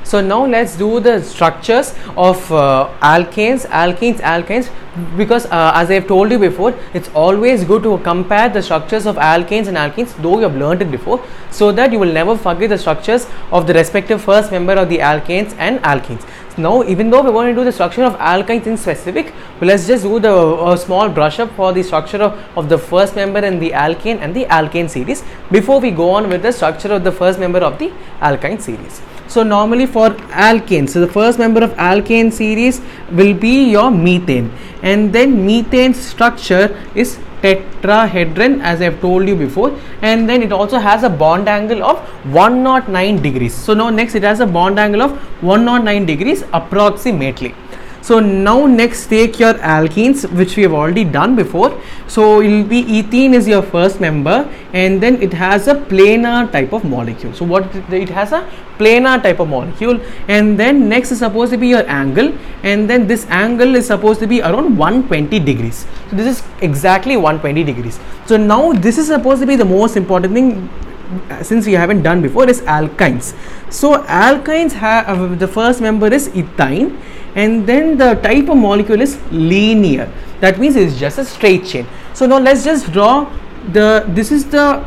So now let's do the structures of alkanes, alkenes, alkynes, because as I have told you before, it's always good to compare the structures of alkanes and alkenes, though you have learned it before, so that you will never forget the structures of the respective first member of the alkanes and alkenes. Now, even though we want to do the structure of alkynes in specific, well, let's just do the small brush up for the structure of the first member in the alkane and the alkane series before we go on with the structure of the first member of the alkyne series. So normally for alkanes, so the first member of alkane series will be your methane, and then methane structure is tetrahedron, as I have told you before, and then it also has a bond angle of 109 degrees. So now next it has a bond angle of 109 degrees approximately. So now next take your alkenes, which we have already done before. So it will be ethene is your first member, and then it has a planar type of molecule. So what it has a planar type of molecule, and then next is supposed to be your angle, and then this angle is supposed to be around 120 degrees. So this is exactly 120 degrees. So now this is supposed to be the most important thing, since we haven't done before, is alkynes. So alkynes have the first member is ethyne, and then the type of molecule is linear. That means it's just a straight chain. So now let's just draw this is the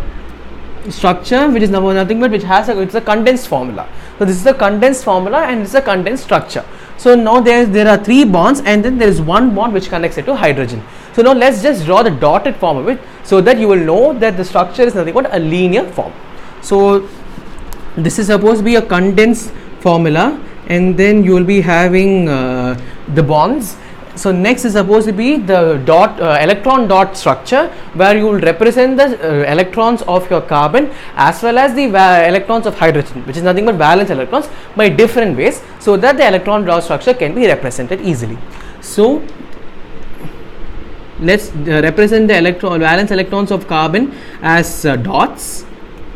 structure, which is nothing but which has it's a condensed formula. So this is the condensed formula and it's a condensed structure. So now there are 3 bonds, and then there is one bond which connects it to hydrogen. So now let's just draw the dotted form of it, so that you will know that the structure is nothing but a linear form. So this is supposed to be a condensed formula, and then you will be having the bonds. So next is supposed to be the electron dot structure, where you will represent the electrons of your carbon as well as the electrons of hydrogen, which is nothing but valence electrons, by different ways, so that the electron dot structure can be represented easily. So let's represent the valence electrons of carbon as dots.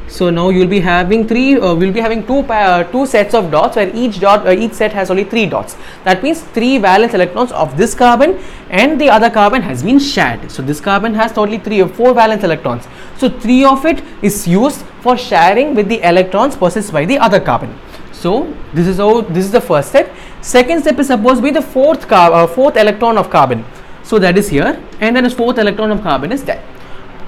So now you will be having two sets of dots, where each set has only 3 dots. That means 3 valence electrons of this carbon, and the other carbon has been shared. So this carbon has totally 3 or 4 valence electrons. So 3 of it is used for sharing with the electrons possessed by the other carbon. So this is the first step. Second step is supposed to be the fourth electron of carbon. So that is here, and then the 4th electron of carbon is there.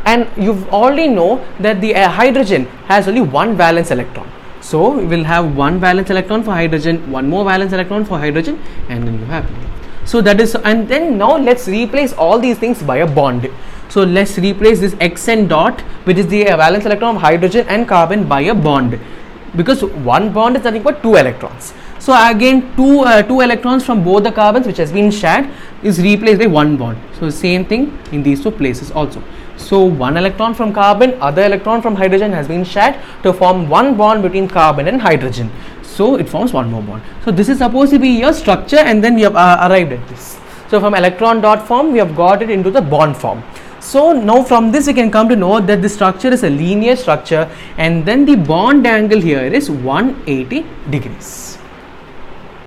And you already know that the hydrogen has only 1 valence electron. So we will have 1 valence electron for hydrogen, 1 more valence electron for hydrogen, and then you have it. So that is, and then now let's replace all these things by a bond. So let's replace this xn dot, which is the valence electron of hydrogen and carbon, by a bond, because 1 bond is nothing but 2 electrons. So again, two electrons from both the carbons which has been shared is replaced by 1 bond. So same thing in these 2 places also. So 1 electron from carbon, other electron from hydrogen has been shared to form 1 bond between carbon and hydrogen. So it forms 1 more bond. So this is supposed to be your structure, and then we have arrived at this. So from electron dot form, we have got it into the bond form. So now from this we can come to know that the structure is a linear structure, and then the bond angle here is 180 degrees.